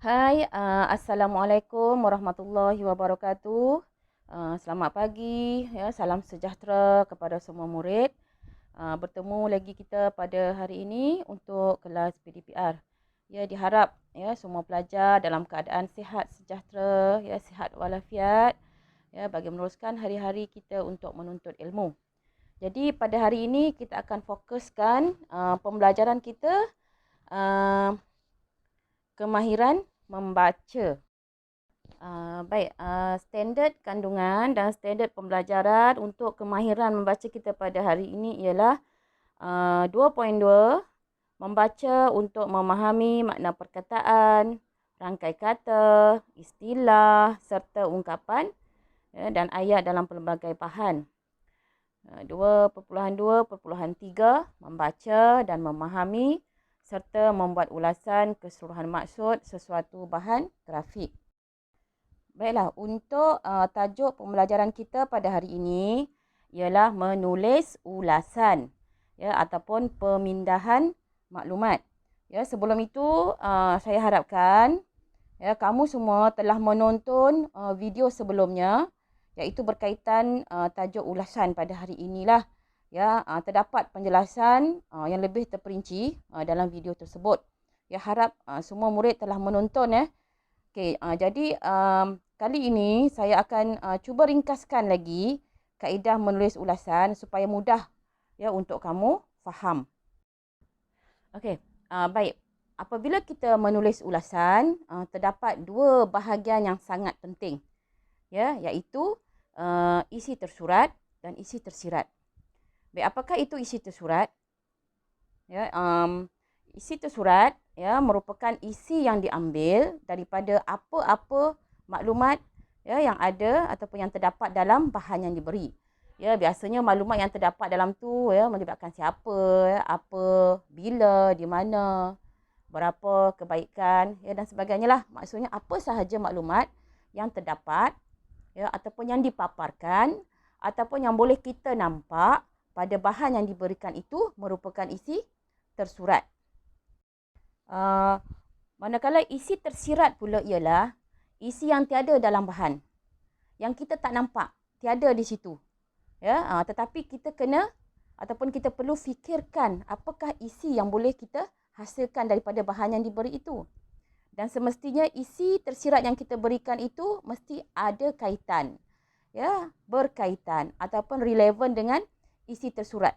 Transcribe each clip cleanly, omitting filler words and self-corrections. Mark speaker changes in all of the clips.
Speaker 1: Hai, Assalamualaikum warahmatullahi wabarakatuh. Selamat pagi, ya, salam sejahtera kepada semua murid. Bertemu lagi kita pada hari ini untuk kelas PDPR. Ya, diharap ya semua pelajar dalam keadaan sihat sejahtera, ya, sihat walafiat, ya, bagi meneruskan hari-hari kita untuk menuntut ilmu. Jadi pada hari ini kita akan fokuskan pembelajaran kita uh, kemahiran membaca. Standard kandungan dan standard pembelajaran untuk kemahiran membaca kita pada hari ini ialah 2.2, membaca untuk memahami makna perkataan, rangkai kata, istilah serta ungkapan, ya, dan ayat dalam pelbagai bahan. 2.2.3, membaca dan memahami serta membuat ulasan keseluruhan maksud sesuatu bahan grafik. Baiklah, untuk tajuk pembelajaran kita pada hari ini ialah menulis ulasan, ya, ataupun pemindahan maklumat. Ya, sebelum itu saya harapkan ya kamu semua telah menonton video sebelumnya, iaitu berkaitan tajuk ulasan pada hari inilah. Ya, terdapat penjelasan yang lebih terperinci dalam video tersebut. Ya, harap semua murid telah menonton ya. Okey, jadi kali ini saya akan cuba ringkaskan lagi kaedah menulis ulasan supaya mudah ya untuk kamu faham. Okey, baik. Apabila kita menulis ulasan, terdapat dua bahagian yang sangat penting, ya, iaitu isi tersurat dan isi tersirat. Baik, apakah itu isi tersurat? Ya, isi tersurat ya merupakan isi yang diambil daripada apa-apa maklumat ya yang ada ataupun yang terdapat dalam bahan yang diberi. Ya, biasanya maklumat yang terdapat dalam tu ya melibatkan siapa, ya, apa, bila, di mana, berapa kebaikan ya dan sebagainya lah. Maksudnya apa sahaja maklumat yang terdapat ya ataupun yang dipaparkan ataupun yang boleh kita nampak pada bahan yang diberikan itu merupakan isi tersurat. Manakala isi tersirat pula ialah isi yang tiada dalam bahan, yang kita tak nampak, tiada di situ. Ya, tetapi kita kena ataupun kita perlu fikirkan apakah isi yang boleh kita hasilkan daripada bahan yang diberi itu. Dan semestinya isi tersirat yang kita berikan itu mesti ada kaitan, ya, berkaitan ataupun relevan dengan isi tersurat.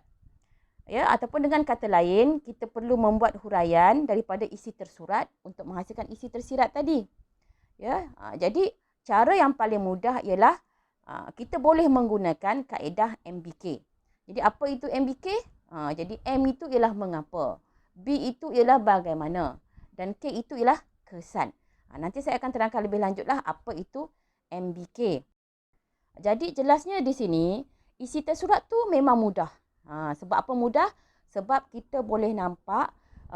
Speaker 1: Ya, ataupun dengan kata lain, kita perlu membuat huraian daripada isi tersurat untuk menghasilkan isi tersirat tadi. Ya, jadi cara yang paling mudah ialah kita boleh menggunakan kaedah MBK. Jadi apa itu MBK? Jadi M itu ialah mengapa, B itu ialah bagaimana, dan K itu ialah kesan. Nanti saya akan terangkan lebih lanjutlah apa itu MBK. Jadi jelasnya di sini, isi tersurat tu memang mudah. Sebab apa mudah? Sebab kita boleh nampak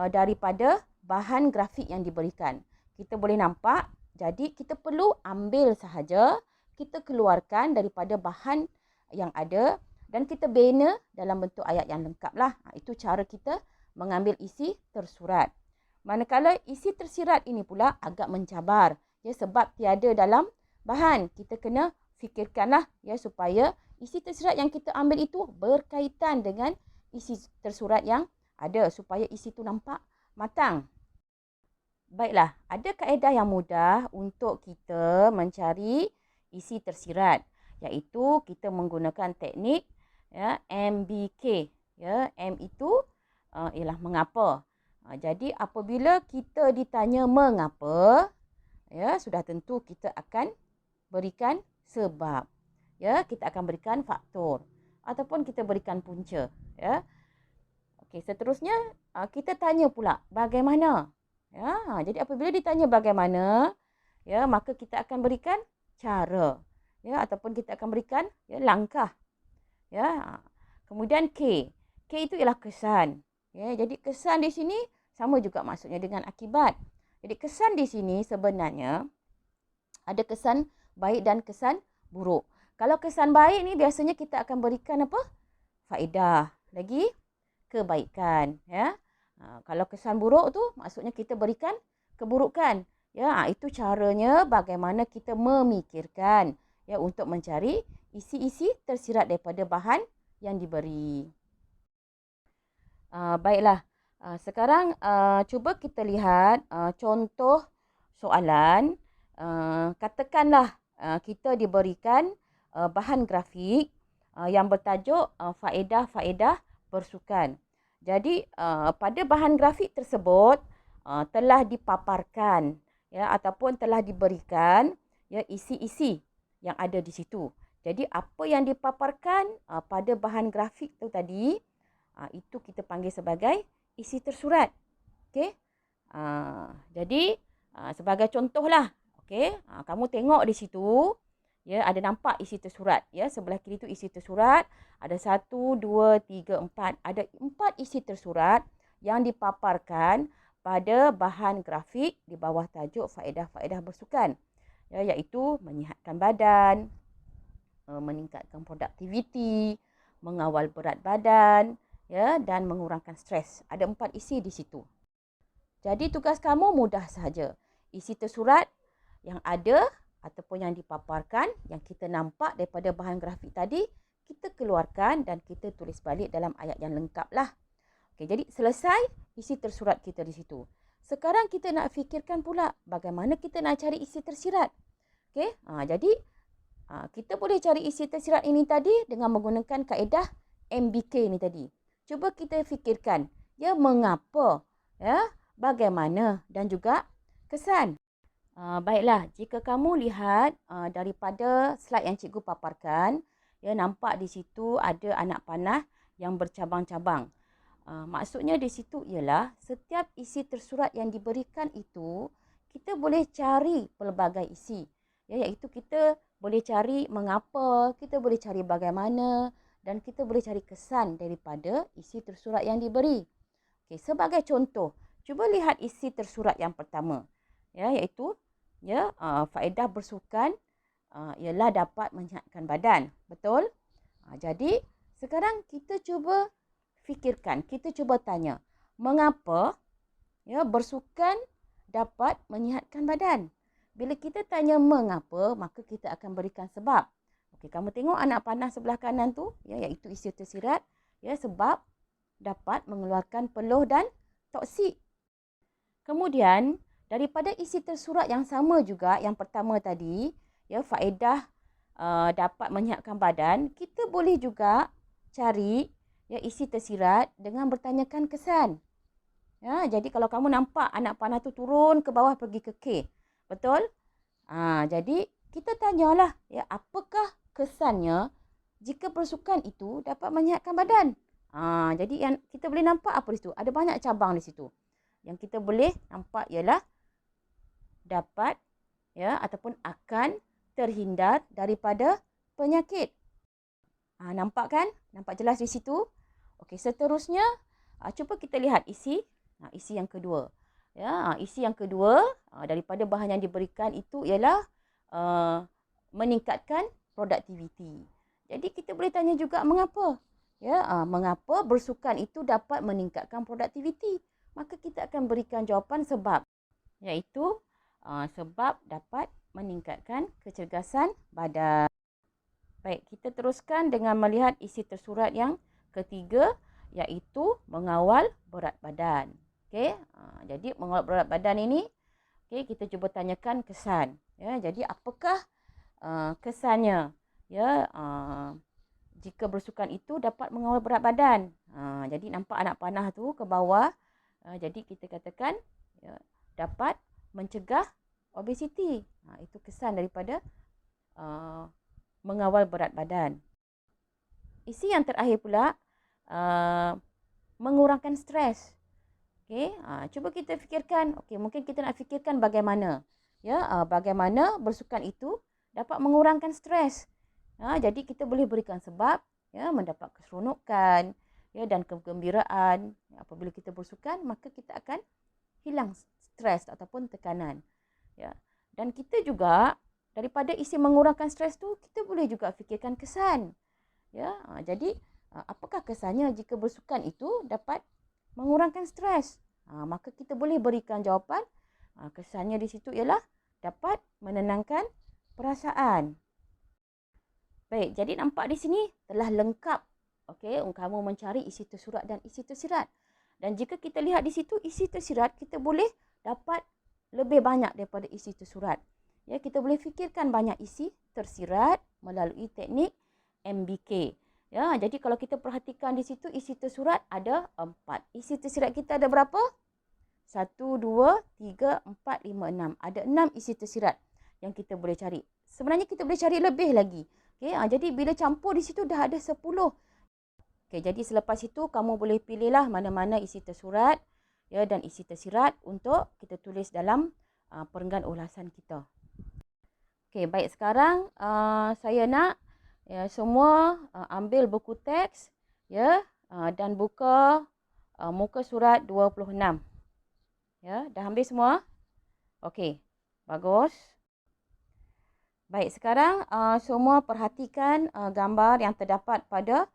Speaker 1: daripada bahan grafik yang diberikan. Kita boleh nampak, jadi kita perlu ambil sahaja, kita keluarkan daripada bahan yang ada dan kita bina dalam bentuk ayat yang lengkap lah. Itu cara kita mengambil isi tersurat. Manakala isi tersirat ini pula agak mencabar, ya, sebab tiada dalam bahan. Kita kena fikirkanlah ya supaya isi tersirat yang kita ambil itu berkaitan dengan isi tersurat yang ada supaya isi itu nampak matang. Baiklah, ada kaedah yang mudah untuk kita mencari isi tersirat, iaitu kita menggunakan teknik ya MBK. Ya, M itu ialah mengapa. Jadi apabila kita ditanya mengapa, ya, sudah tentu kita akan berikan sebab. Ya, kita akan berikan faktor ataupun kita berikan punca, ya. Okey, seterusnya kita tanya pula bagaimana. Ya, jadi apabila ditanya bagaimana, ya, maka kita akan berikan cara, ya, ataupun kita akan berikan ya langkah. Ya. Kemudian K. K itu ialah kesan. Ya, jadi kesan di sini sama juga maksudnya dengan akibat. Jadi kesan di sini sebenarnya ada kesan baik dan kesan buruk. Kalau kesan baik ni biasanya kita akan berikan apa? Faedah. Lagi kebaikan, ya. Kalau kesan buruk tu maksudnya kita berikan keburukan. Ya, itu caranya bagaimana kita memikirkan ya untuk mencari isi-isi tersirat daripada bahan yang diberi. Baiklah. Sekarang cuba kita lihat contoh soalan. Katakanlah kita diberikan bahan grafik yang bertajuk faedah-faedah bersukan. Jadi pada bahan grafik tersebut telah dipaparkan ya ataupun telah diberikan ya isi-isi yang ada di situ. Jadi apa yang dipaparkan pada bahan grafik tu tadi itu kita panggil sebagai isi tersurat. Okey. Jadi sebagai contohlah, okey, kamu tengok di situ ya ada nampak isi tersurat ya, sebelah kiri tu isi tersurat, ada 1 2 3 4, ada 4 isi tersurat yang dipaparkan pada bahan grafik di bawah tajuk faedah-faedah bersukan. Ya, iaitu menyihatkan badan, meningkatkan produktiviti, mengawal berat badan, ya, dan mengurangkan stres. Ada 4 isi di situ. Jadi tugas kamu mudah sahaja. Isi tersurat yang ada ataupun yang dipaparkan, yang kita nampak daripada bahan grafik tadi, kita keluarkan dan kita tulis balik dalam ayat yang lengkap lah. Okey, jadi selesai isi tersurat kita di situ. Sekarang kita nak fikirkan pula bagaimana kita nak cari isi tersirat. Okey, jadi kita boleh cari isi tersirat ini tadi dengan menggunakan kaedah MBK ni tadi. Cuba kita fikirkan, ya, mengapa, ya, bagaimana dan juga kesan. Baiklah, jika kamu lihat daripada slide yang cikgu paparkan, ya, nampak di situ ada anak panah yang bercabang-cabang. Maksudnya di situ ialah setiap isi tersurat yang diberikan itu, kita boleh cari pelbagai isi. Ya, iaitu kita boleh cari mengapa, kita boleh cari bagaimana, dan kita boleh cari kesan daripada isi tersurat yang diberi. Okey, sebagai contoh, cuba lihat isi tersurat yang pertama, ya, iaitu ya, faedah bersukan ialah dapat menyihatkan badan. Betul? Jadi sekarang kita cuba fikirkan, kita cuba tanya, mengapa ya bersukan dapat menyihatkan badan? Bila kita tanya mengapa, maka kita akan berikan sebab. Okey, kamu tengok anak panah sebelah kanan tu, ya, iaitu isi tersirat, ya, sebab dapat mengeluarkan peluh dan toksik. Kemudian, daripada isi tersurat yang sama juga, yang pertama tadi, ya, faedah dapat menyihatkan badan, kita boleh juga cari ya isi tersirat dengan bertanyakan kesan. Ya, jadi kalau kamu nampak anak panah tu turun ke bawah pergi ke K, betul? Jadi kita tanyalah, ya, apakah kesannya jika bersukan itu dapat menyihatkan badan? Jadi yang kita boleh nampak apa di situ? Ada banyak cabang di situ. Yang kita boleh nampak ialah dapat, ya, ataupun akan terhindar daripada penyakit. Nampak kan? Nampak jelas di situ? Okey, seterusnya cuba kita lihat isi yang kedua. Ya, isi yang kedua daripada bahan yang diberikan itu ialah meningkatkan produktiviti. Jadi kita boleh tanya juga mengapa? Ya, mengapa bersukan itu dapat meningkatkan produktiviti? Maka kita akan berikan jawapan sebab, iaitu sebab dapat meningkatkan kecergasan badan. Baik, kita teruskan dengan melihat isi tersurat yang ketiga, iaitu mengawal berat badan. Okey, jadi mengawal berat badan ini, okey, kita cuba tanyakan kesan. Ya, jadi apakah kesannya? Ya, jika bersukan itu dapat mengawal berat badan. Jadi nampak anak panah tu ke bawah. Jadi kita katakan ya, dapat mencegah obesiti. Itu kesan daripada mengawal berat badan. Isi yang terakhir pula, mengurangkan stres. Okey, cuba kita fikirkan. Okey, mungkin kita nak fikirkan bagaimana, ya, bagaimana bersukan itu dapat mengurangkan stres. Jadi kita boleh berikan sebab, ya, mendapat keseronokan, ya, dan kegembiraan. Apabila kita bersukan, maka kita akan hilang stres ataupun tekanan. Ya. Dan kita juga daripada isi mengurangkan stres tu, kita boleh juga fikirkan kesan. Ya, jadi apakah kesannya jika bersukan itu dapat mengurangkan stres? Maka kita boleh berikan jawapan Kesannya di situ ialah dapat menenangkan perasaan. Baik, jadi nampak di sini telah lengkap. Okey, kamu mencari isi tersurat dan isi tersirat. Dan jika kita lihat di situ isi tersirat, kita boleh dapat lebih banyak daripada isi tersurat. Ya, kita boleh fikirkan banyak isi tersirat melalui teknik MBK. Ya, jadi kalau kita perhatikan di situ isi tersurat ada 4. Isi tersirat kita ada berapa? 1, 2, 3, 4, 5, 6. Ada 6 isi tersirat yang kita boleh cari. Sebenarnya kita boleh cari lebih lagi. Okay, jadi bila campur di situ dah ada 10. Okay, jadi selepas itu kamu boleh pilihlah mana-mana isi tersurat ya, dan isi tersirat untuk kita tulis dalam perenggan ulasan kita. Okay, baik, sekarang saya nak ya, semua ambil buku teks ya, dan buka muka surat 26. Ya, dah ambil semua? Okey, bagus. Baik, sekarang semua perhatikan gambar yang terdapat pada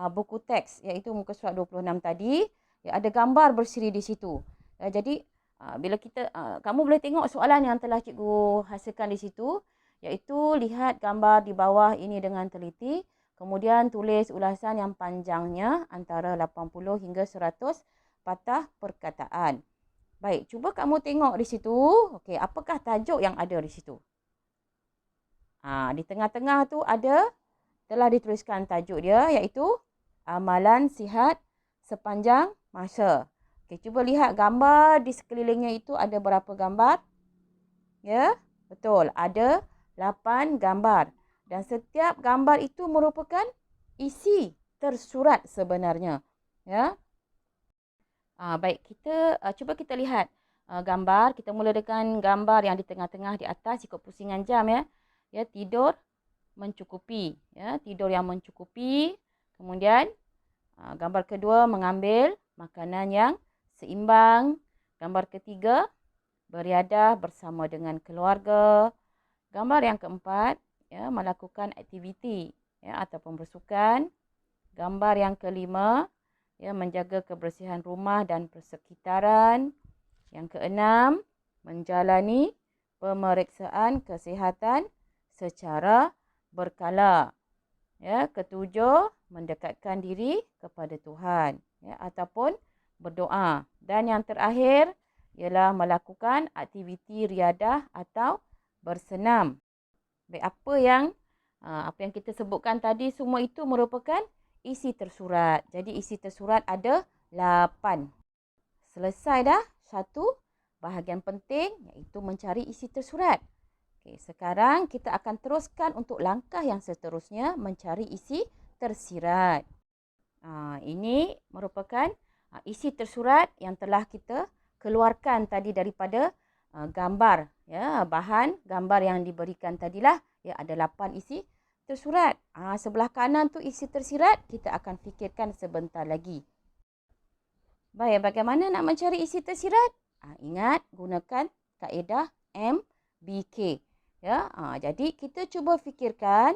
Speaker 1: buku teks, iaitu muka surat 26 tadi. Ya, ada gambar berseri di situ. Jadi, bila kita, kamu boleh tengok soalan yang telah cikgu hasilkan di situ, iaitu lihat gambar di bawah ini dengan teliti, kemudian tulis ulasan yang panjangnya antara 80 hingga 100 patah perkataan. Baik, cuba kamu tengok di situ. Okey, apakah tajuk yang ada di situ? Di tengah-tengah tu telah dituliskan tajuk dia, iaitu amalan sihat sepanjang masa. Okey, cuba lihat gambar di sekelilingnya itu ada berapa gambar? Ya, betul. Ada 8 gambar. Dan setiap gambar itu merupakan isi tersurat sebenarnya. Ya. Baik, kita cuba kita lihat gambar. Kita mula dengan gambar yang di tengah-tengah di atas ikut pusingan jam ya. Ya, tidur mencukupi. Ya, tidur yang mencukupi. Kemudian gambar kedua mengambil makanan yang seimbang. Gambar ketiga beriadah bersama dengan keluarga. Gambar yang keempat ya, melakukan aktiviti ya, ataupun bersukan. Gambar yang kelima ya, menjaga kebersihan rumah dan persekitaran. Yang keenam, menjalani pemeriksaan kesihatan secara berkala. Ya, ketujuh, mendekatkan diri kepada Tuhan ya, ataupun berdoa. Dan yang terakhir ialah melakukan aktiviti riadah atau bersenam. Baik, apa yang kita sebutkan tadi semua itu merupakan isi tersurat. Jadi isi tersurat ada 8. Selesai dah satu bahagian penting, iaitu mencari isi tersurat. Okey, sekarang kita akan teruskan untuk langkah yang seterusnya, mencari isi tersirat. Ini merupakan isi tersurat yang telah kita keluarkan tadi daripada gambar ya, bahan gambar yang diberikan tadilah ya, ada 8 isi tersurat. Sebelah kanan tu isi tersirat, kita akan fikirkan sebentar lagi. Baik, bagaimana nak mencari isi tersirat? Ingat gunakan kaedah MBK. Ya, jadi kita cuba fikirkan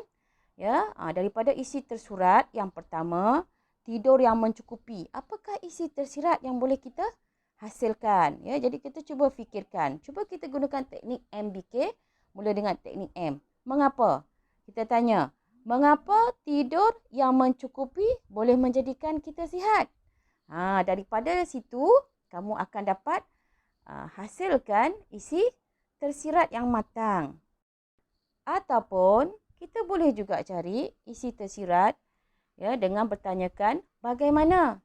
Speaker 1: ya, daripada isi tersurat yang pertama, tidur yang mencukupi. Apakah isi tersirat yang boleh kita hasilkan? Ya, jadi kita cuba fikirkan. Cuba kita gunakan teknik MBK mula dengan teknik M. Mengapa? Kita tanya, mengapa tidur yang mencukupi boleh menjadikan kita sihat? Daripada situ kamu akan dapat hasilkan isi tersirat yang matang. Ataupun kita boleh juga cari isi tersirat ya, dengan bertanyakan bagaimana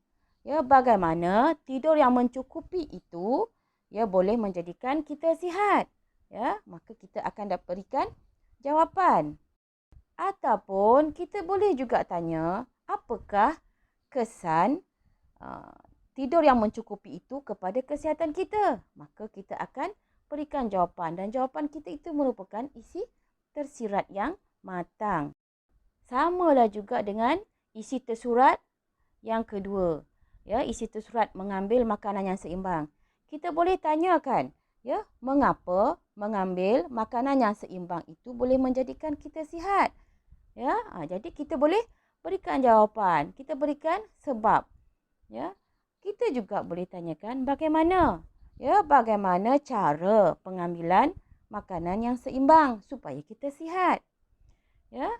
Speaker 1: tidur yang mencukupi itu ya boleh menjadikan kita sihat. Ya, maka kita akan dapat berikan jawapan. Ataupun kita boleh juga tanya apakah kesan tidur yang mencukupi itu kepada kesihatan kita. Maka kita akan berikan jawapan, dan jawapan kita itu merupakan isi tersirat yang matang. Samalah juga dengan isi tersurat yang kedua. Ya, isi tersurat mengambil makanan yang seimbang. Kita boleh tanyakan, ya, mengapa mengambil makanan yang seimbang itu boleh menjadikan kita sihat? Ya, jadi kita boleh berikan jawapan. Kita berikan sebab. Ya, kita juga boleh tanyakan bagaimana Ya, bagaimana cara pengambilan makanan yang seimbang supaya kita sihat. Ya,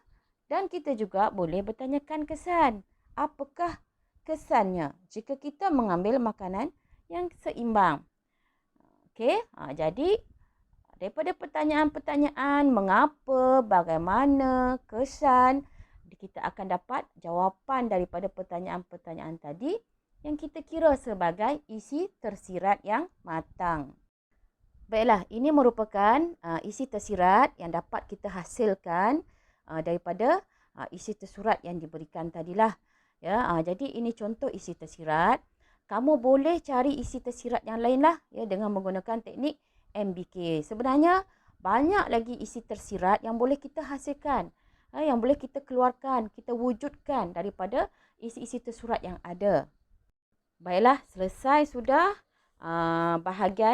Speaker 1: dan kita juga boleh bertanyakan kesan. Apakah kesannya jika kita mengambil makanan yang seimbang? Okey, jadi daripada pertanyaan-pertanyaan mengapa, bagaimana, kesan, kita akan dapat jawapan daripada pertanyaan-pertanyaan tadi yang kita kira sebagai isi tersirat yang matang. Baiklah, ini merupakan isi tersirat yang dapat kita hasilkan daripada isi tersurat yang diberikan tadilah. Ya, jadi ini contoh isi tersirat. Kamu boleh cari isi tersirat yang lainlah ya dengan menggunakan teknik MBK. Sebenarnya banyak lagi isi tersirat yang boleh kita hasilkan, yang boleh kita keluarkan, kita wujudkan daripada isi-isi tersurat yang ada. Baiklah, selesai sudah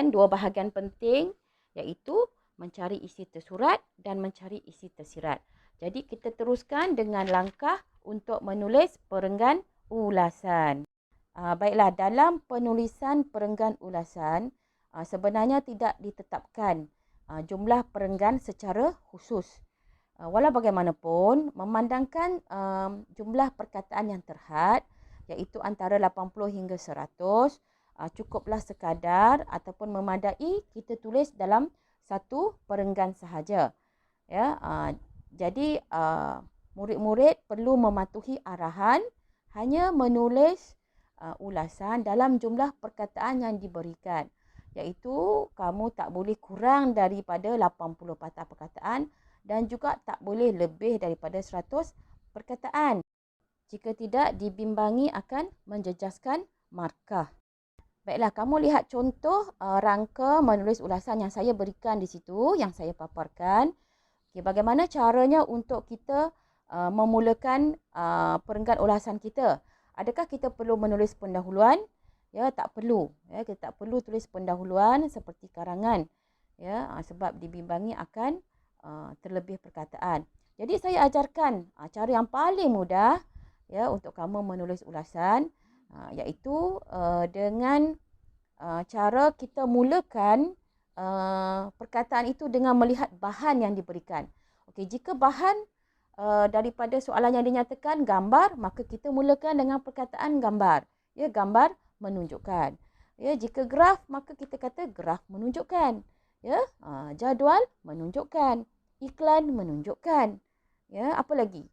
Speaker 1: dua bahagian penting, iaitu mencari isi tersurat dan mencari isi tersirat. Jadi kita teruskan dengan langkah untuk menulis perenggan ulasan. Baiklah, dalam penulisan perenggan ulasan sebenarnya tidak ditetapkan jumlah perenggan secara khusus. Walau bagaimanapun, memandangkan jumlah perkataan yang terhad, iaitu antara 80 hingga 100, cukuplah sekadar ataupun memadai kita tulis dalam satu perenggan sahaja. Ya, jadi murid-murid perlu mematuhi arahan hanya menulis ulasan dalam jumlah perkataan yang diberikan, iaitu kamu tak boleh kurang daripada 80 patah perkataan dan juga tak boleh lebih daripada 100 perkataan. Jika tidak, dibimbangi akan menjejaskan markah. Baiklah, kamu lihat contoh rangka menulis ulasan yang saya berikan di situ, yang saya paparkan. Okay, bagaimana caranya untuk kita memulakan perenggan ulasan kita? Adakah kita perlu menulis pendahuluan? Ya, tak perlu. Ya, kita tak perlu tulis pendahuluan seperti karangan. Ya, sebab dibimbangi akan terlebih perkataan. Jadi saya ajarkan cara yang paling mudah ya untuk kamu menulis ulasan, iaitu dengan cara kita mulakan perkataan itu dengan melihat bahan yang diberikan. Okey, jika bahan daripada soalan yang dinyatakan gambar, maka kita mulakan dengan perkataan gambar. Ya, gambar menunjukkan. Ya, jika graf, maka kita kata graf menunjukkan. Ya, jadual menunjukkan, iklan menunjukkan. Ya, apa lagi?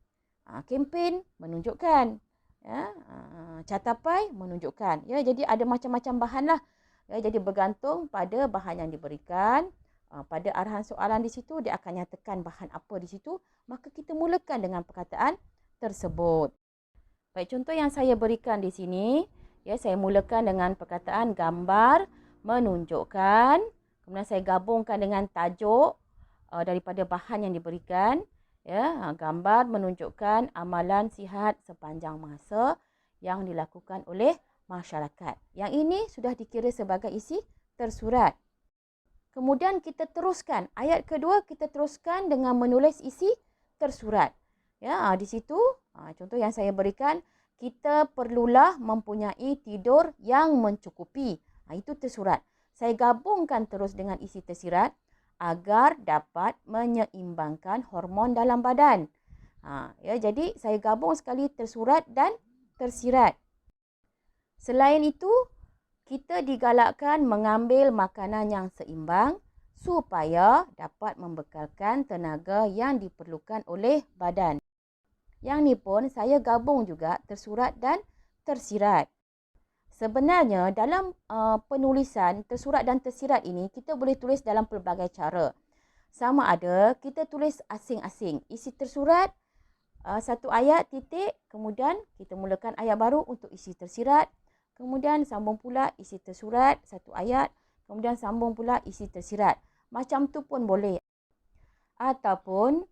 Speaker 1: Kempen menunjukkan. Ya, catapai menunjukkan. Ya, jadi ada macam-macam bahanlah. Ya, jadi bergantung pada bahan yang diberikan, pada arahan soalan di situ dia akan nyatakan bahan apa di situ, maka kita mulakan dengan perkataan tersebut. Baik, contoh yang saya berikan di sini, ya, saya mulakan dengan perkataan gambar menunjukkan. Kemudian saya gabungkan dengan tajuk daripada bahan yang diberikan. Ya, gambar menunjukkan amalan sihat sepanjang masa yang dilakukan oleh masyarakat. Yang ini sudah dikira sebagai isi tersurat. Kemudian kita teruskan. Ayat kedua kita teruskan dengan menulis isi tersurat. Ya, di situ contoh yang saya berikan, kita perlulah mempunyai tidur yang mencukupi. Itu tersurat. Saya gabungkan terus dengan isi tersirat agar dapat menyeimbangkan hormon dalam badan. Ya, jadi saya gabung sekali tersurat dan tersirat. Selain itu, kita digalakkan mengambil makanan yang seimbang supaya dapat membekalkan tenaga yang diperlukan oleh badan. Yang ni pun saya gabung juga tersurat dan tersirat. Sebenarnya dalam penulisan tersurat dan tersirat ini kita boleh tulis dalam pelbagai cara. Sama ada kita tulis asing-asing. Isi tersurat satu ayat titik, kemudian kita mulakan ayat baru untuk isi tersirat. Kemudian sambung pula isi tersurat satu ayat, kemudian sambung pula isi tersirat. Macam tu pun boleh. Ataupun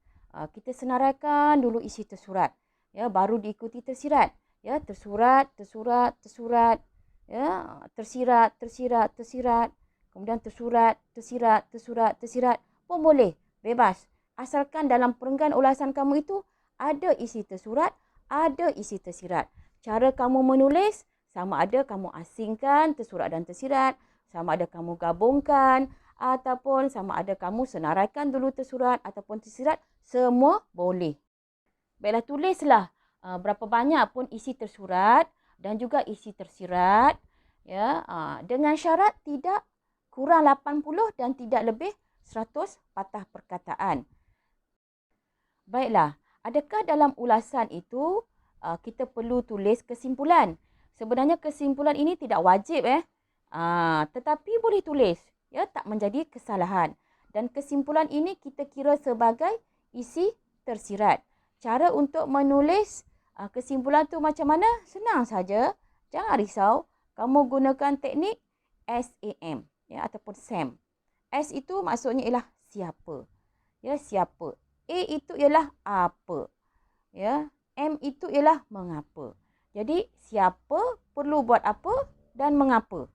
Speaker 1: kita senaraikan dulu isi tersurat, ya, baru diikuti tersirat. Ya, tersurat, tersurat, tersurat. Ya, tersirat, tersirat, tersirat. Kemudian tersurat, tersirat, tersurat, tersirat pun boleh. Bebas. Asalkan dalam perenggan ulasan kamu itu ada isi tersurat, ada isi tersirat. Cara kamu menulis sama ada kamu asingkan tersurat dan tersirat, sama ada kamu gabungkan ataupun sama ada kamu senaraikan dulu tersurat ataupun tersirat, semua boleh. Baiklah, tulislah berapa banyak pun isi tersurat dan juga isi tersirat, ya, dengan syarat tidak kurang 80 dan tidak lebih 100 patah perkataan. Baiklah, adakah dalam ulasan itu kita perlu tulis kesimpulan? Sebenarnya kesimpulan ini tidak wajib tetapi boleh tulis, ya, tak menjadi kesalahan. Dan kesimpulan ini kita kira sebagai isi tersirat. Cara untuk menulis kesimpulan tu macam mana? Senang saja. Jangan risau. Kamu gunakan teknik SAM, ya, ataupun SAM. S itu maksudnya ialah siapa. Ya, siapa. A itu ialah apa. Ya, M itu ialah mengapa. Jadi siapa perlu buat apa dan mengapa.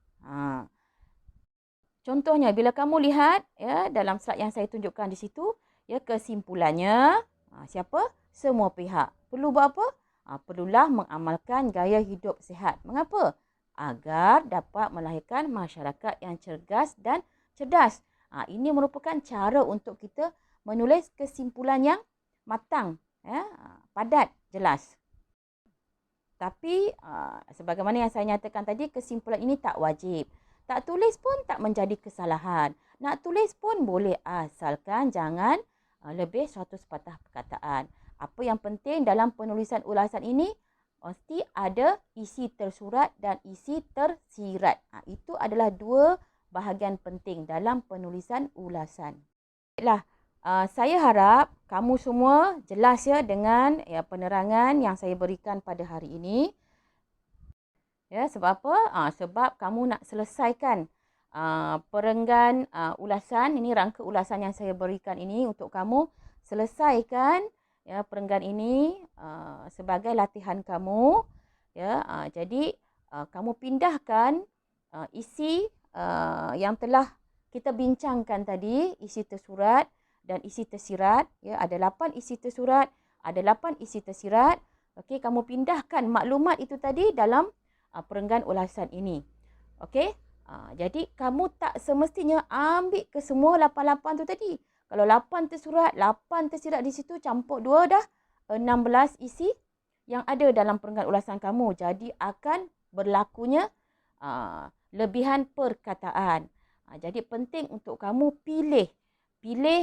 Speaker 1: Contohnya bila kamu lihat, ya, dalam slide yang saya tunjukkan di situ, ya, kesimpulannya siapa? Semua pihak. Perlu buat apa? Perlulah mengamalkan gaya hidup sihat. Mengapa? Agar dapat melahirkan masyarakat yang cergas dan cerdas. Ini merupakan cara untuk kita menulis kesimpulan yang matang, ya, padat, jelas. Tapi sebagaimana yang saya nyatakan tadi, kesimpulan ini tak wajib. Tak tulis pun tak menjadi kesalahan. Nak tulis pun boleh, asalkan jangan lebih 100 patah perkataan. Apa yang penting dalam penulisan ulasan ini, mesti ada isi tersurat dan isi tersirat. Itu adalah dua bahagian penting dalam penulisan ulasan. Baiklah, saya harap kamu semua jelas, ya, dengan, ya, penerangan yang saya berikan pada hari ini. Ya, sebab apa? Sebab kamu nak selesaikan perenggan ulasan. Ini rangka ulasan yang saya berikan ini untuk kamu selesaikan, ya, perenggan ini sebagai latihan kamu. Ya, jadi kamu pindahkan isi yang telah kita bincangkan tadi, isi tersurat dan isi tersirat. Ya, ada 8 isi tersurat, ada 8 isi tersirat. Okey, kamu pindahkan maklumat itu tadi dalam perenggan ulasan ini. Okey? Jadi kamu tak semestinya ambil ke semua 8 tu tadi. Kalau 8 tersurat, 8 tersirat di situ, campur 2 dah 16 isi yang ada dalam perenggan ulasan kamu. Jadi akan berlakunya lebihan perkataan. Jadi penting untuk kamu pilih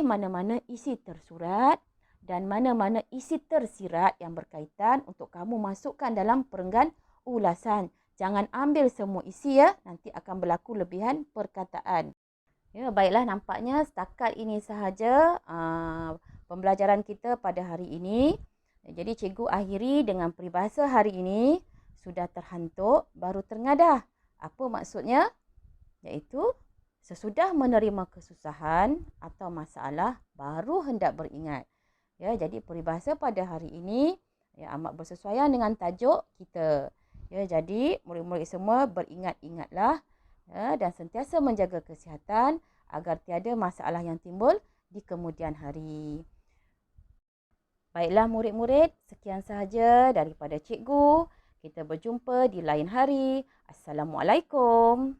Speaker 1: mana-mana isi tersurat dan mana-mana isi tersirat yang berkaitan untuk kamu masukkan dalam perenggan ulasan. Jangan ambil semua isi, ya, nanti akan berlaku lebihan perkataan. Ya, baiklah, nampaknya setakat ini sahaja pembelajaran kita pada hari ini. Jadi cikgu akhiri dengan peribahasa hari ini, sudah terhantuk baru tengadah. Apa maksudnya? Iaitu sesudah menerima kesusahan atau masalah baru hendak beringat. Ya, jadi peribahasa pada hari ini, ya, amat bersesuaian dengan tajuk kita. Ya, jadi murid-murid semua beringat-ingatlah, ya, dan sentiasa menjaga kesihatan agar tiada masalah yang timbul di kemudian hari. Baiklah murid-murid, sekian sahaja daripada cikgu. Kita berjumpa di lain hari. Assalamualaikum.